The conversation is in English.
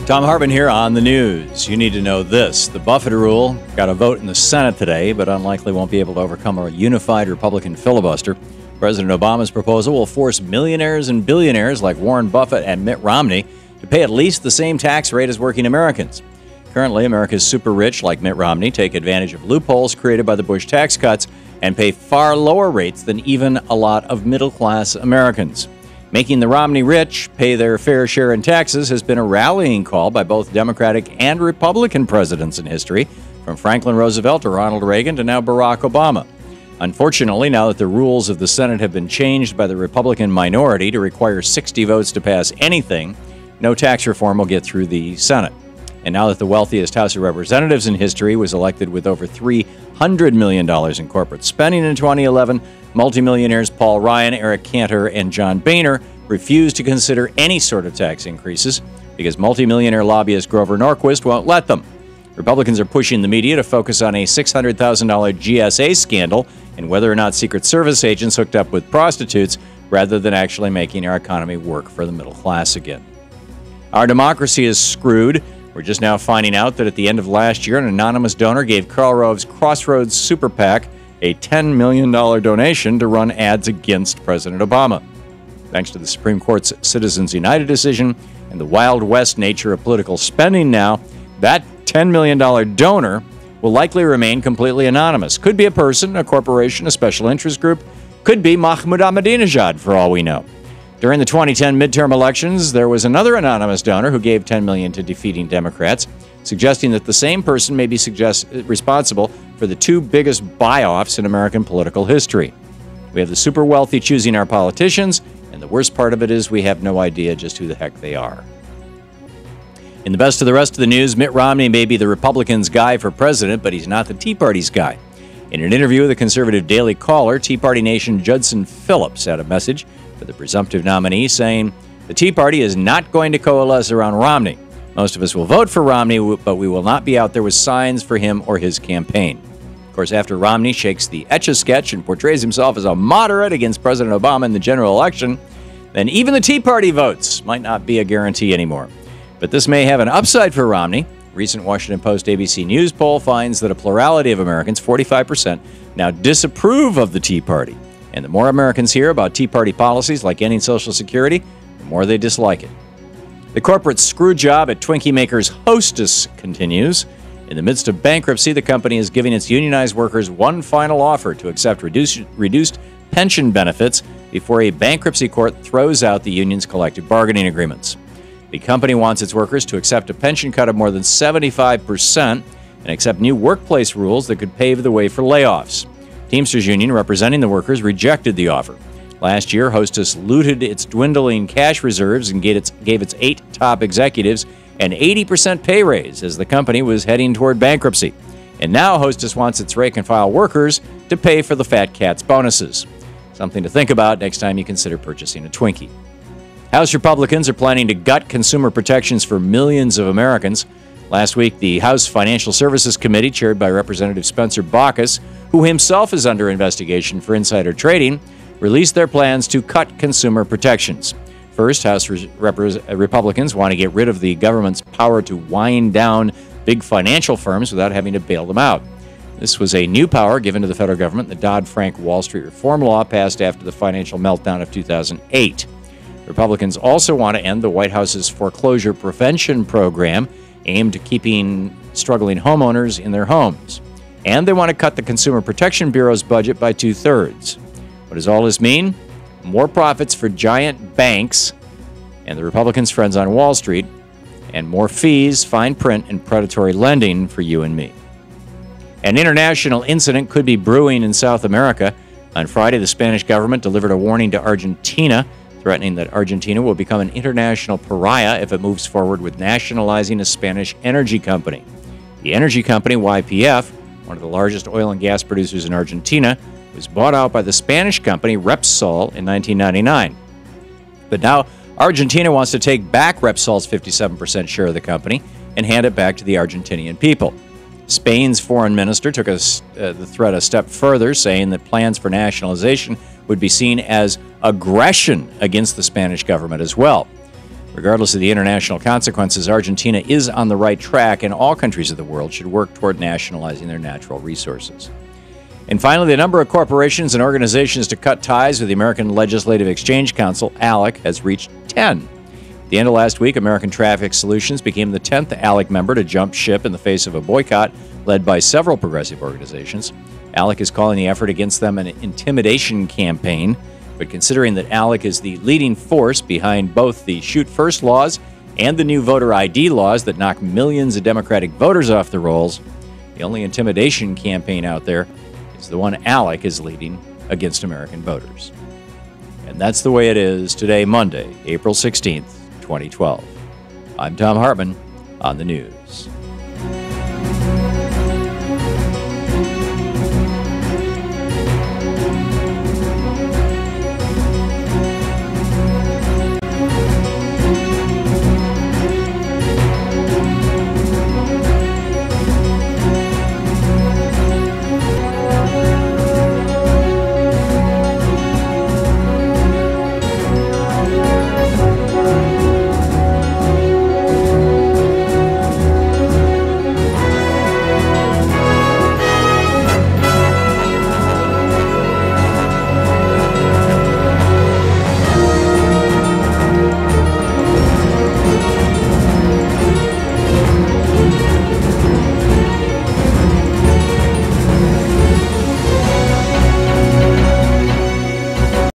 Thom Hartmann here on the news. You need to know this. The Buffett Rule got a vote in the Senate today, but unlikely won't be able to overcome a unified Republican filibuster. President Obama's proposal will force millionaires and billionaires like Warren Buffett and Mitt Romney to pay at least the same tax rate as working Americans. Currently, America's super rich, like Mitt Romney, take advantage of loopholes created by the Bush tax cuts and pay far lower rates than even a lot of middle-class Americans. Making the Romney rich pay their fair share in taxes has been a rallying call by both Democratic and Republican presidents in history, from Franklin Roosevelt to Ronald Reagan to now Barack Obama. Unfortunately, now that the rules of the Senate have been changed by the Republican minority to require 60 votes to pass anything, no tax reform will get through the Senate. And now that the wealthiest House of Representatives in history was elected with over $300 million in corporate spending in 2011, multimillionaires Paul Ryan, Eric Cantor, and John Boehner refused to consider any sort of tax increases because multimillionaire lobbyist Grover Norquist won't let them. Republicans are pushing the media to focus on a $600,000 GSA scandal and whether or not Secret Service agents hooked up with prostitutes rather than actually making our economy work for the middle class again. Our democracy is screwed. We're just now finding out that at the end of last year, an anonymous donor gave Karl Rove's Crossroads Super PAC a $10 million donation to run ads against President Obama. Thanks to the Supreme Court's Citizens United decision and the Wild West nature of political spending now, that $10 million donor will likely remain completely anonymous. Could be a person, a corporation, a special interest group. Could be Mahmoud Ahmadinejad, for all we know. During the 2010 midterm elections, there was another anonymous donor who gave $10 million to defeating Democrats, suggesting that the same person may be responsible for the two biggest buy-offs in American political history. We have the super wealthy choosing our politicians, and the worst part of it is we have no idea just who the heck they are. In the best of the rest of the news, Mitt Romney may be the Republicans' guy for president, but he's not the Tea Party's guy. In an interview with the conservative Daily Caller, Tea Party nation Judson Phillips had a message for the presumptive nominee saying, "The Tea Party is not going to coalesce around Romney. Most of us will vote for Romney, but we will not be out there with signs for him or his campaign." Of course, after Romney shakes the Etch-a-Sketch and portrays himself as a moderate against President Obama in the general election, then even the Tea Party votes might not be a guarantee anymore. But this may have an upside for Romney. A recent Washington Post ABC News poll finds that a plurality of Americans, 45%, now disapprove of the Tea Party. And the more Americans hear about Tea Party policies like ending Social Security, the more they dislike it. The corporate screw job at Twinkie makers Hostess continues. In the midst of bankruptcy, the company is giving its unionized workers one final offer to accept reduced pension benefits before a bankruptcy court throws out the union's collective bargaining agreements. The company wants its workers to accept a pension cut of more than 75% and accept new workplace rules that could pave the way for layoffs. Teamsters Union, representing the workers, rejected the offer. Last year, Hostess looted its dwindling cash reserves and gave its 8 top executives an 80% pay raise as the company was heading toward bankruptcy. And now Hostess wants its rank-and-file workers to pay for the fat cat's bonuses. Something to think about next time you consider purchasing a Twinkie. House Republicans are planning to gut consumer protections for millions of Americans. Last week, the House Financial Services Committee, chaired by Representative Spencer Baucus, who himself is under investigation for insider trading, released their plans to cut consumer protections. First, House Republicans want to get rid of the government's power to wind down big financial firms without having to bail them out. This was a new power given to the federal government in the Dodd-Frank Wall Street Reform Law passed after the financial meltdown of 2008. Republicans also want to end the White House's foreclosure prevention program aimed at keeping struggling homeowners in their homes. And they want to cut the Consumer Protection Bureau's budget by 2/3. What does all this mean? More profits for giant banks and the Republicans' friends on Wall Street, and more fees, fine print, and predatory lending for you and me. An international incident could be brewing in South America. On Friday, the Spanish government delivered a warning to Argentina, threatening that Argentina will become an international pariah if it moves forward with nationalizing a Spanish energy company. The energy company, YPF, one of the largest oil and gas producers in Argentina, was bought out by the Spanish company Repsol in 1999. But now Argentina wants to take back Repsol's 57% share of the company and hand it back to the Argentinian people. Spain's foreign minister took the threat a step further, saying that plans for nationalization would be seen as aggression against the Spanish government as well. Regardless of the international consequences, Argentina is on the right track, and all countries of the world should work toward nationalizing their natural resources. And finally, the number of corporations and organizations to cut ties with the American Legislative Exchange Council, ALEC, has reached 10. At the end of last week, American Traffic Solutions became the 10th ALEC member to jump ship in the face of a boycott led by several progressive organizations. ALEC is calling the effort against them an intimidation campaign, but considering that ALEC is the leading force behind both the Shoot First laws and the new voter ID laws that knock millions of Democratic voters off the rolls, the only intimidation campaign out there is the one ALEC is leading against American voters. And that's the way it is today, Monday, April 16th, 2012. I'm Thom Hartmann on the news.